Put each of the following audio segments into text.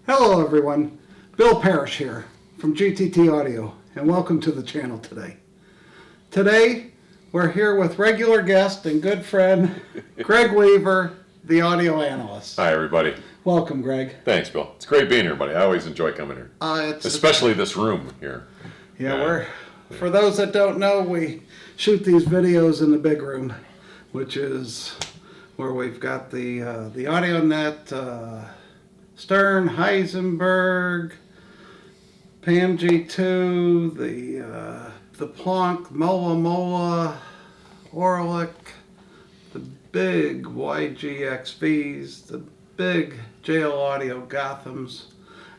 Hello everyone, Bill Parish here from GTT Audio, and welcome to the channel today. Today, we're here with regular guest and good friend, Greg Weaver, the audio analyst. Hi everybody. Welcome, Greg. Thanks, Bill. It's great being here, buddy. I always enjoy coming here. Especially this room here. Yeah, for those that don't know, we shoot these videos in the big room, which is where we've got the audio net, Stern, Heisenberg, Pam G2, the Planck, Mola, Orlick, the big YGXVs, the big JL Audio Gothams,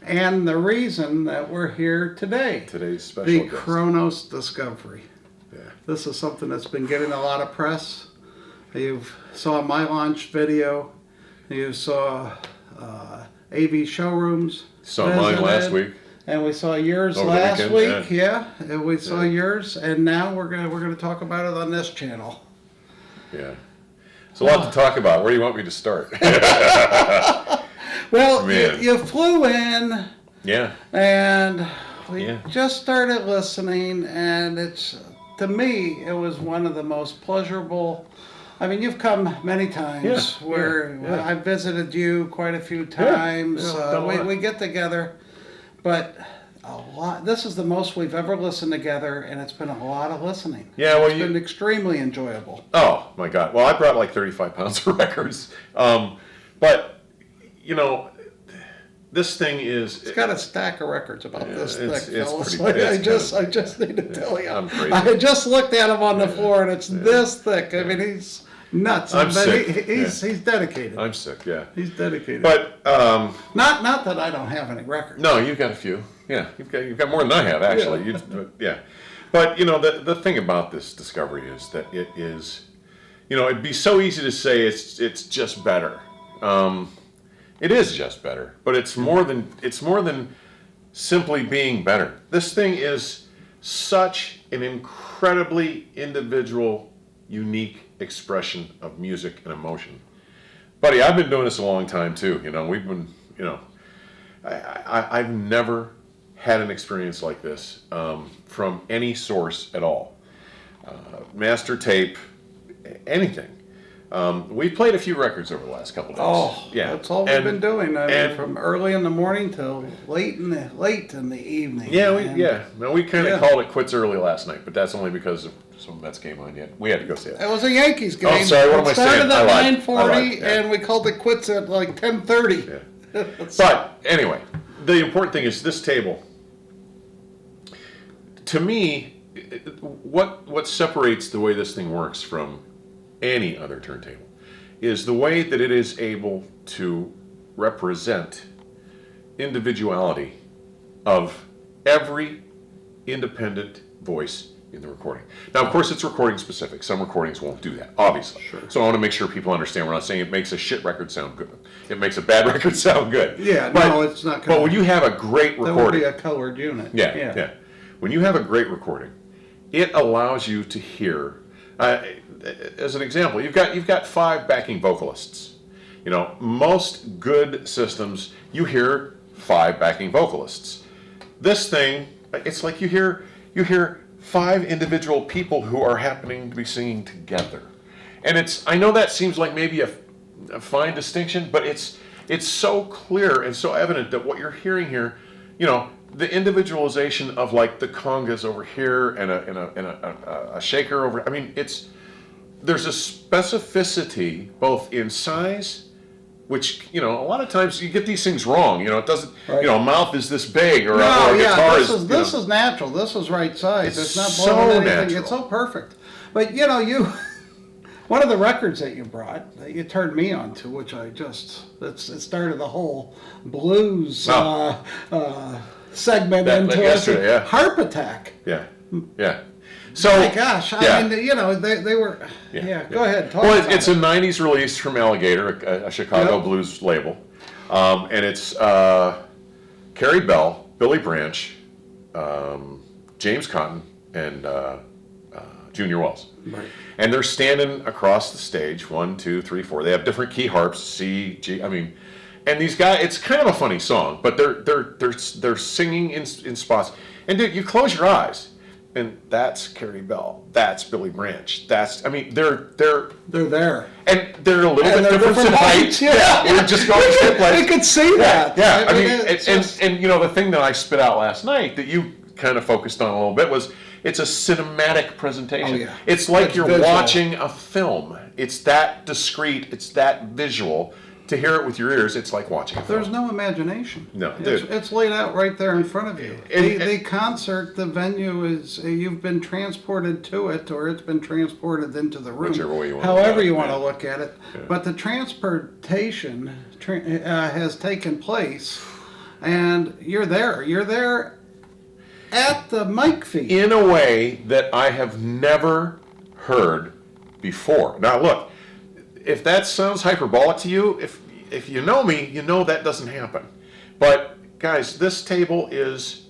and the reason that we're here today. Today's special the guest. Kronos Discovery. Yeah. This is something that's been getting a lot of press. You saw my launch video. You saw AV showrooms. Saw mine last week. And we saw yours Over last the week. weekend, Yeah. And we saw yours, and now we're gonna talk about it on this channel. Yeah. It's a lot to talk about. Where do you want me to start? Well, you flew in. Yeah. And we just started listening, and to me, it was one of the most pleasurable. I mean, you've come many times I've visited you quite a few times. We get together, but a lot. This is the most we've ever listened together, and it's been a lot of listening. Yeah, well, it's been extremely enjoyable. Oh my God! Well, I brought like 35 pounds of records, but you know, this thing is. It's got a stack of records about this thick, fellas. I just need to tell you. I'm crazy. I just looked at him on the floor, and it's this thick. I mean, he's nuts. I'm sick. He's dedicated. I'm sick. Yeah. He's dedicated. But not that I don't have any records. No, you've got a few. Yeah, you've got more than I have actually. But you know, the thing about this Discovery is that it is, you know, it'd be so easy to say it's just better. It is just better, but it's more than simply being better. This thing is such an incredibly individual, unique expression of music and emotion. Buddy, I've been doing this a long time too. You know, we've been, you know, I've never had an experience like this from any source at all. Master tape, anything. We played a few records over the last couple of days. Oh, yeah, that's all we've been doing. I mean, from early in the morning till late in the evening. Yeah, Well, we kind of called it quits early last night, but that's only because of some Mets game on yet. We had to go see it. It was a Yankees game. Oh, sorry, what am I saying? It started at 9:40, and we called it quits at like 10:30. Yeah. But anyway, the important thing is this table. To me, what separates the way this thing works from any other turntable is the way that it is able to represent individuality of every independent voice in the recording. Now, of course, it's recording specific. Some recordings won't do that, obviously. Sure. So I want to make sure people understand we're not saying it makes a shit record sound good. It makes a bad record sound good. Yeah, no, it's not. But when you have a great recording, that would be a colored unit. Yeah. When you have a great recording, it allows you to hear. As an example, you've got 5 backing vocalists. You know, most good systems, you hear 5 backing vocalists. This thing, it's like you hear 5 individual people who are happening to be singing together. And I know that seems like maybe a fine distinction, but it's so clear and so evident that what you're hearing here, you know, the individualization of like the congas over here and a shaker over. I mean, there's a specificity both in size, which, you know, a lot of times you get these things wrong. You know, it doesn't. Right. You know, a mouth is this big, or a guitar this is natural. This is right size. It's not so blowing anything. Natural. It's so perfect. But you know, one of the records that you brought that you turned me on to, which it started the whole blues segment into Harp Attack. Yeah. So, my gosh, I mean, you know, they were. Go ahead. Talk about it's a '90s release from Alligator, a Chicago blues label, and it's Carrie Bell, Billy Branch, James Cotton, and Junior Wells. Right. And they're standing across the stage, 1, 2, 3, 4. They have different key harps, C, G. I mean, And these guys, it's kind of a funny song, but they're singing in spots. And dude, you close your eyes, and that's Carrie Bell, that's Billy Branch, they're there, and they're a little bit different in height. Yeah, we're just going to the same place. We could see that. Yeah, I mean, and you know, the thing that I spit out last night that you kind of focused on a little bit was it's a cinematic presentation. Oh, yeah. It's like It's you're visual. watching a film. It's that discreet. It's that visual. To hear it with your ears, it's like watching a film. There's no imagination. No, it's laid out right there in front of you. And- The concert, the venue is, you've been transported to it, or it's been transported into the room. Whichever way you want to However look at it, you want to yeah. look at it. Yeah. But the transportation has taken place, and you're there. You're there at the mic feed. In a way that I have never heard before. Now, look, if that sounds hyperbolic to you, if you know me, you know that doesn't happen. But guys, this table is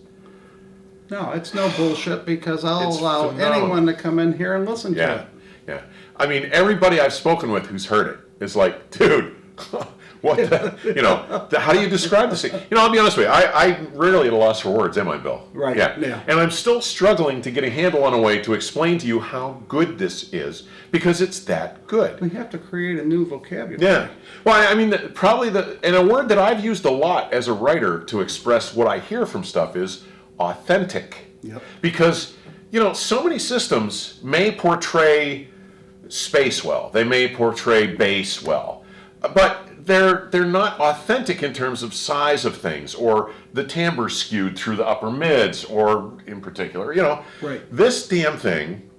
No, it's no bullshit, because I'll It's allow phenomenal. anyone to come in here and listen to yeah, it. yeah. I mean, everybody I've spoken with who's heard it is like, dude, what the, you know, how do you describe this thing? You know, I'll be honest with you, I'm rarely at a loss for words, am I, Bill? Right, Yeah. yeah. And I'm still struggling to get a handle on a way to explain to you how good this is, because it's that good. We have to create a new vocabulary. Yeah. Well, I mean, and a word that I've used a lot as a writer to express what I hear from stuff is authentic. Yep. Because, you know, so many systems may portray space well, they may portray bass well, but they're not authentic in terms of size of things, or the timbre skewed through the upper mids, or in particular, you know. Right. This damn thing,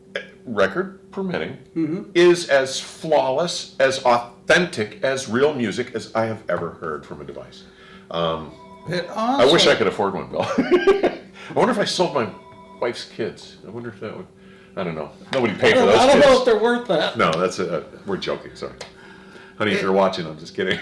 record permitting, is as flawless, as authentic as real music as I have ever heard from a device. It also, I wish I could afford one, Bill. I wonder if I sold my wife's kids. I wonder if that would. I don't know. Nobody paid for those I don't kids. know if they're worth that. No, that's we're joking. Sorry, honey. If you're watching, I'm just kidding.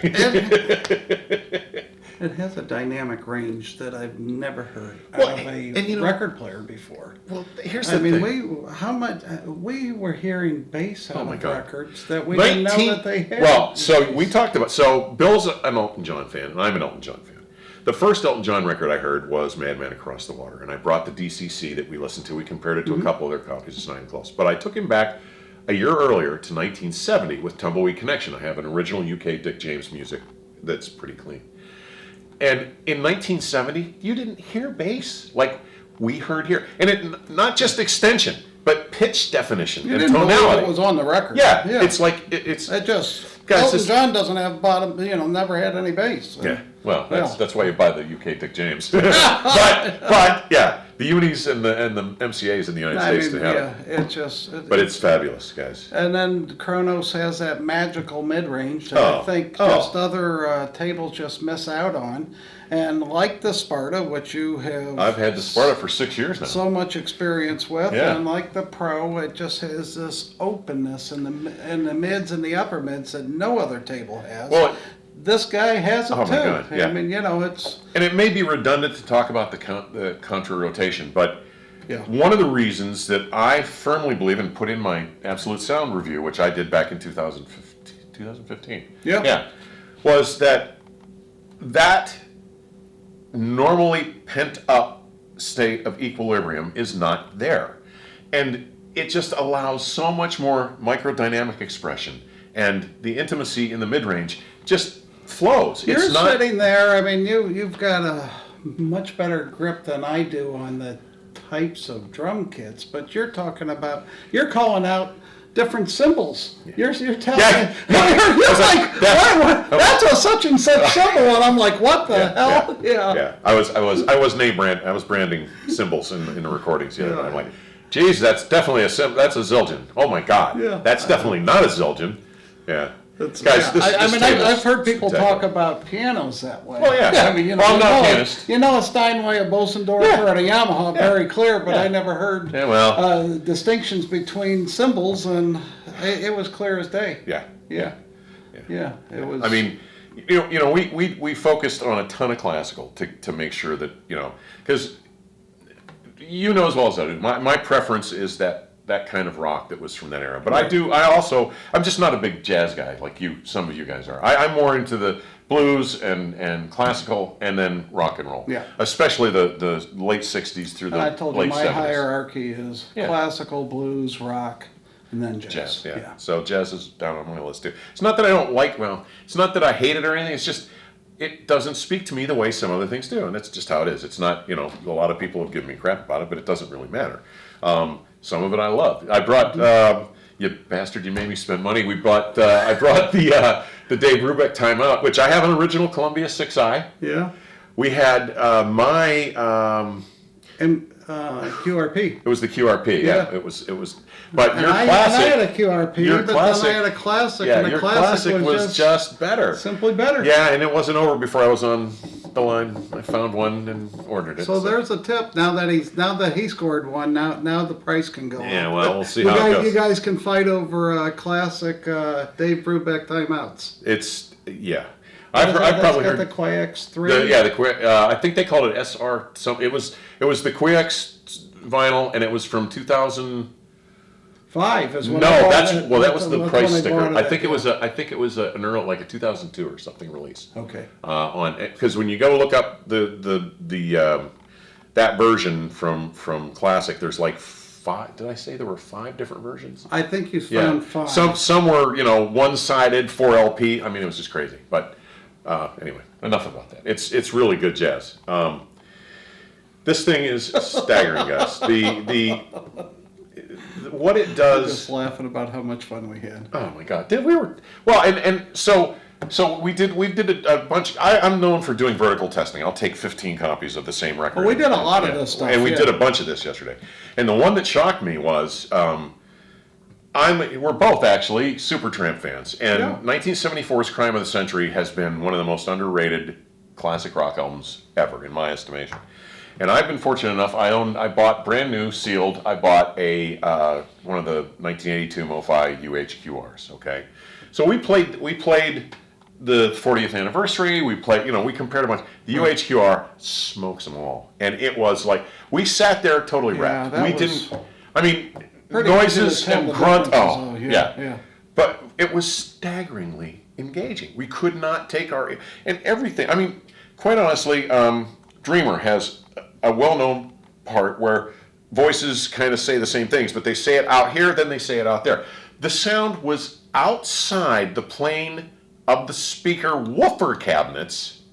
It has a dynamic range that I've never heard Well, out of a and you know- record player before. Well, here's I the mean, thing. we were hearing bass Oh out my of God. records that we didn't know that they had. Well, so we talked about. So Bill's an Elton John fan, and I'm an Elton John fan. The first Elton John record I heard was Madman Across the Water, and I brought the DCC that we listened to. We compared it to a couple of their copies. It's not even close. But I took him back a year earlier to 1970 with Tumbleweed Connection. I have an original UK Dick James music that's pretty clean. And in 1970, you didn't hear bass like we heard here. And it not just extension, but pitch definition you and didn't believe tonality. it was on the record. Yeah, it's like it's It just Guys, Elton this- John doesn't have bottom. Never had any bass. yeah. Well, Yeah. that's why you buy the UK Dick James. but yeah, the unis and the MCAs in the United I States mean, they have yeah, it. it just. But it's fabulous, guys. And then Kronos has that magical mid-range that Oh, I think oh. just other tables just miss out on. And like the Sparta, which you have I've had the Sparta for 6 years now. so much experience with, Yeah. and like the Pro, it just has this openness in the mids and the upper mids that no other table has. Well, this guy has it Oh, too. my God, yeah. I mean, it's and it may be redundant to talk about the contra rotation, but yeah. one of the reasons that I firmly believe and put in my Absolute Sound review, which I did back in 2015, Yeah. was that normally pent up state of equilibrium is not there. And it just allows so much more microdynamic expression, and the intimacy in the mid-range just flows. You're It's not sitting there. I mean, you've got a much better grip than I do on the types of drum kits, but you're calling out different cymbals. You're telling Yeah. me, you're like, that- what? That's a such and such symbol, and I'm like, what the hell? Yeah, I was branding symbols in the recordings the other night. I'm like, geez, that's definitely that's a Zildjian. Oh my God, Yeah. that's definitely not a Zildjian. Yeah, guys, this table's I've heard people spectacular. talk about pianos that way. Well, yeah. I mean, Well, I'm not a pianist. You know a Steinway, a Bosendorfer, and a Yamaha, very clear, but I never heard Yeah, well. distinctions between cymbals, and it was clear as day. Yeah. Yeah, it was. I mean, we focused on a ton of classical to make sure that because you know as well as I do, my preference is that that kind of rock that was from that era. But I'm just not a big jazz guy like some of you guys are. I'm more into the blues and classical and then rock and roll. Yeah. Especially the late 60s through the I told you late my 70s. hierarchy is classical, blues, rock, and then jazz. Yeah. So jazz is down on my list too. It's not that I don't it's not that I hate it or anything. It's just, it doesn't speak to me the way some other things do. And that's just how it is. It's not, a lot of people have given me crap about it, but it doesn't really matter. Some of it I love. I brought, you bastard, you made me spend money. I brought the Dave Brubeck Timeout, which I have an original Columbia 6i. Yeah. We had my... QRP. It was the QRP, yeah. It was. But your I classic. had a QRP, but then I had a classic, Yeah, and the your classic was just better. simply better. Yeah, and it wasn't over before I was on the line. I found one and ordered it. So there's a tip. Now that he scored one, now the price can go up. Yeah, well, we'll see how it goes. You guys can fight over classic Dave Brubeck timeouts. I've probably heard the QX 3. I think they called it SR. It was the QX vinyl, and it was from 2005. Is when that was the price sticker. I think it was an early, like a 2002 or something release. Okay. Because when you go look up the that version from Classic, there's like 5. Did I say there were 5 different versions? I think you found 5. Some were one-sided 4 LP. I mean, it was just crazy. But anyway, enough about that. It's really good jazz. This thing is staggering, guys. What it does. I'm just laughing about how much fun we had. Oh my God! So we did a bunch. I'm known for doing vertical testing. I'll take 15 copies of the same record. Well, we did a lot of this stuff, and we did a bunch of this yesterday. And the one that shocked me was. We're both actually Supertramp fans, and 1974's Crime of the Century has been one of the most underrated classic rock albums ever, in my estimation. And I've been fortunate enough. I bought brand new sealed. I bought one of the 1982 MoFi UHQRs. Okay, so we played the 40th anniversary. We compared a bunch. The UHQR smokes them all, and it was like we sat there totally wrapped. Noises and grunt. Oh, yeah. But it was staggeringly engaging. We could not take and everything. I mean, quite honestly, Dreamer has a well-known part where voices kind of say the same things, but they say it out here, then they say it out there. The sound was outside the plane of the speaker woofer cabinets,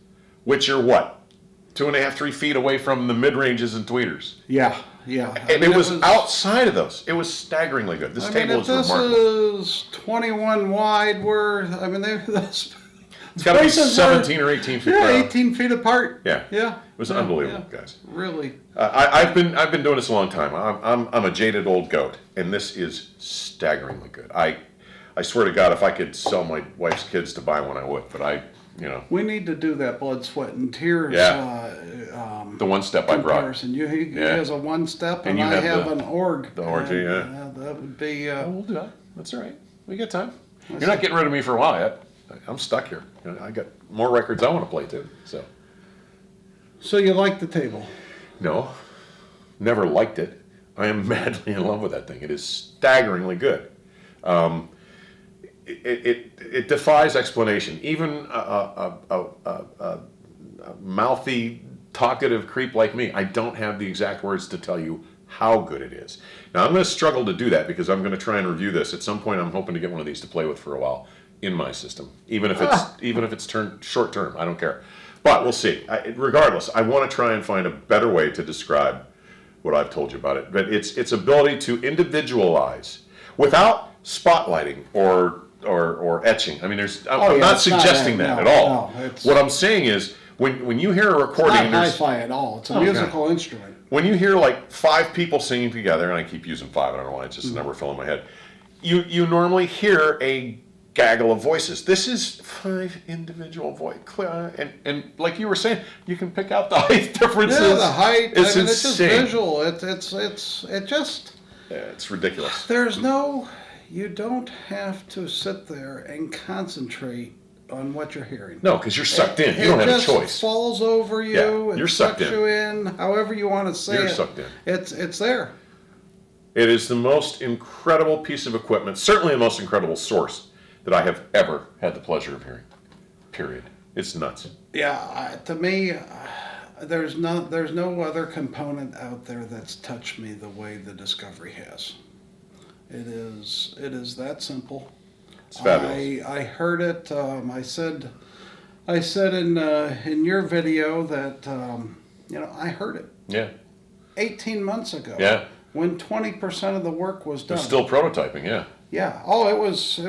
which are 2.5, 3 feet away from the mid-ranges and tweeters. Yeah. And it was outside of those. It was staggeringly good. This table is remarkable. This is 21 wide, those. It's got to be 17 or 18 feet. Yeah, 18 feet apart. Yeah. It was unbelievable, guys. Really. I've been doing this a long time. I'm a jaded old goat, and this is staggeringly good. I swear to God, if I could sell my wife's kids to buy one, I would. But we need to do that blood, sweat, and tears. The one step I brought. He has a one step, and I have an org. The org, that would be. We'll do that. That's all right. We got time. You're not getting rid of me for a while yet. I'm stuck here. I got more records I want to play too. So you like the table? No, never liked it. I am madly in love with that thing. It is staggeringly good. It defies explanation. Even a mouthy, talkative creep like me, I don't have the exact words to tell you how good it is. Now I'm going to struggle to do that because I'm going to try and review this at some point. I'm hoping to get one of these to play with for a while in my system, even if it's turned short term. I don't care, but we'll see. Regardless, I want to try and find a better way to describe what I've told you about it. But its ability to individualize without spotlighting or etching. I mean, I'm not suggesting that at all. No, what I'm saying is when you hear a recording, it's not hi-fi at all. It's a musical instrument. When you hear like 5 people singing together, and I keep using 5, I don't know why, it's just a number filling my head. You normally hear a gaggle of voices. This is 5 individual voices, and like you were saying, you can pick out the height differences. Yeah, the height. It's insane. It's just visual. It's ridiculous. You don't have to sit there and concentrate on what you're hearing. No, because you're sucked in. You don't have a choice. It just falls over you. Yeah, you're sucked in. You in, however you want to say it. You're sucked in. It's there. It is the most incredible piece of equipment, certainly the most incredible source that I have ever had the pleasure of hearing. Period. It's nuts. Yeah, to me, there's no other component out there that's touched me the way the Discovery has. It is that simple. It's fabulous. I heard it. I said in your video that I heard it Yeah. 18 months ago. Yeah. When 20% of the work was done. It's still prototyping, yeah. Yeah. Oh, it was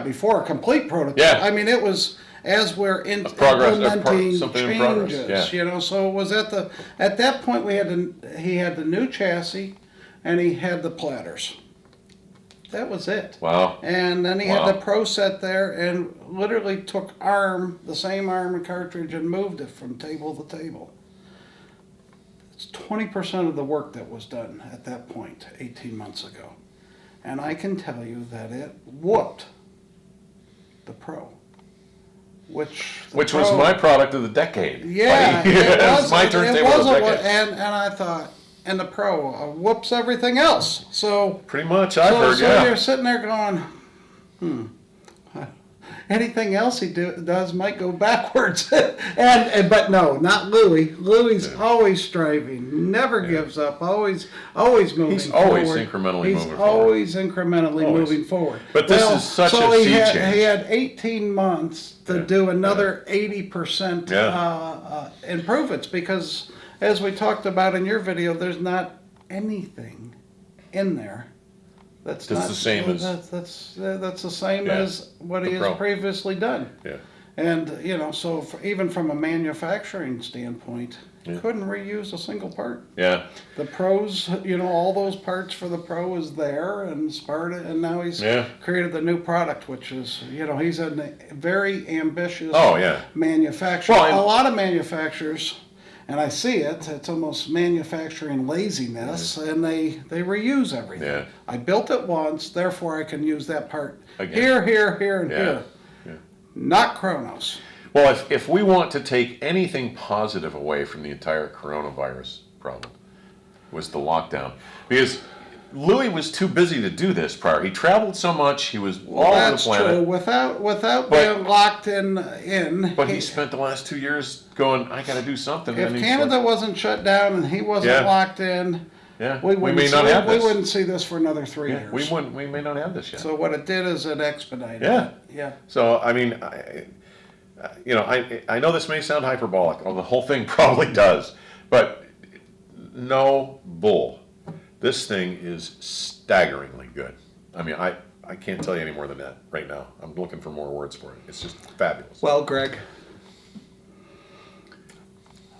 before a complete prototype. Yeah. I mean, it was as we're progress, implementing something in changes. progress, yeah. So it was at that point he had the new chassis, and he had the platters. That was it. Wow. And then he Wow. had the Pro set there, and literally took the same arm and cartridge, and moved it from table to table. It's 20% of the work that was done at that point 18 months ago. And I can tell you that it whooped the Pro. Which was my product of the decade. Yeah, buddy. it was, was my turntable of the decade. and I thought, and the Pro whoops everything else. So Pretty much, I've heard, so yeah. you're sitting there going, anything else he does might go backwards. But no, not Louis. Louis's always striving, never gives up, always moving He's forward. always incrementally moving forward. Always incrementally Always. moving forward. But this is such a he sea had, change. He had 18 months to Yeah, do another 80% Yeah. improvements, because as we talked about in your video, there's not anything in there that's That's not the same as- that's the same Yeah, as what he the has Pro. previously done. Yeah. And so even from a manufacturing standpoint, Yeah. couldn't reuse a single part. Yeah. The Pros, all those parts for the Pro is there, and Sparta, and now he's Yeah. created the new product, which is, he's a very ambitious Oh, yeah. manufacturer. Well, and- a lot of manufacturers, and I see it's almost manufacturing laziness, and they reuse everything. Yeah. I built it once, therefore I can use that part Again. here, and Yeah. here. Yeah. Not Kronos. Well, if we want to take anything positive away from the entire coronavirus problem, was the lockdown. Because Louis was too busy to do this prior. He traveled so much, he was all over the That's planet. true. Without But- being locked in. But he spent the last 2 years going, I got to do something. If and he's Canada like, wasn't shut down and he wasn't Yeah. locked in, yeah, we may not have we this. wouldn't see this for another 3 Yeah, years. we may not have this yet. So what it did is it expedited. Yeah. it. Yeah. So, I mean, I know this may sound hyperbolic, or the whole thing probably does, but no bull. This thing is staggeringly good. I mean, I can't tell you any more than that right now. I'm looking for more words for it. It's just fabulous. Well, Greg,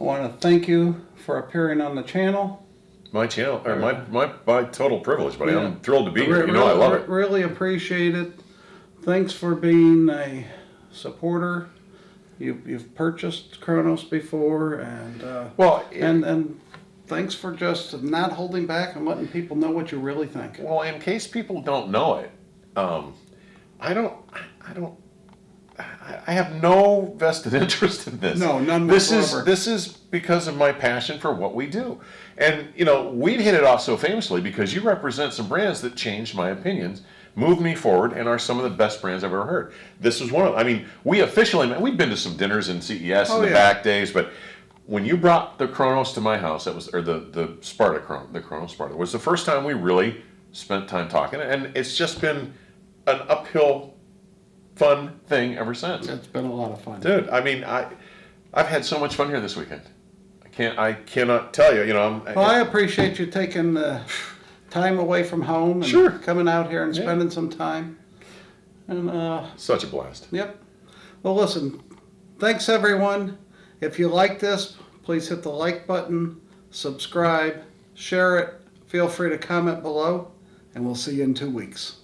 I want to thank you for appearing on the channel. My channel, or my total privilege, buddy. Yeah. I'm thrilled to be here. I love it. Really appreciate it. Thanks for being a supporter. You've purchased Kronos before, and Well, and thanks for just not holding back and letting people know what you really think. Well, in case people don't know it, I have no vested interest in this. No, none This whatsoever. is because of my passion for what we do, and we'd hit it off so famously because you represent some brands that changed my opinions, moved me forward, and are some of the best brands I've ever heard. This was one of. I mean, we officially met. We'd been to some dinners in CES in the back days, but when you brought the Kronos to my house, that was the Sparta the Kronos Sparta was the first time we really spent time talking, and it's just been an uphill, fun thing ever since. It's been a lot of fun. Dude, I mean, I've had so much fun here this weekend. I cannot tell you. Well, I appreciate you taking the time away from home and Sure. coming out here and Yeah. spending some time. And such a blast. yep. Well, listen. Thanks everyone. If you like this, please hit the like button, subscribe, share it. Feel free to comment below, and we'll see you in 2 weeks.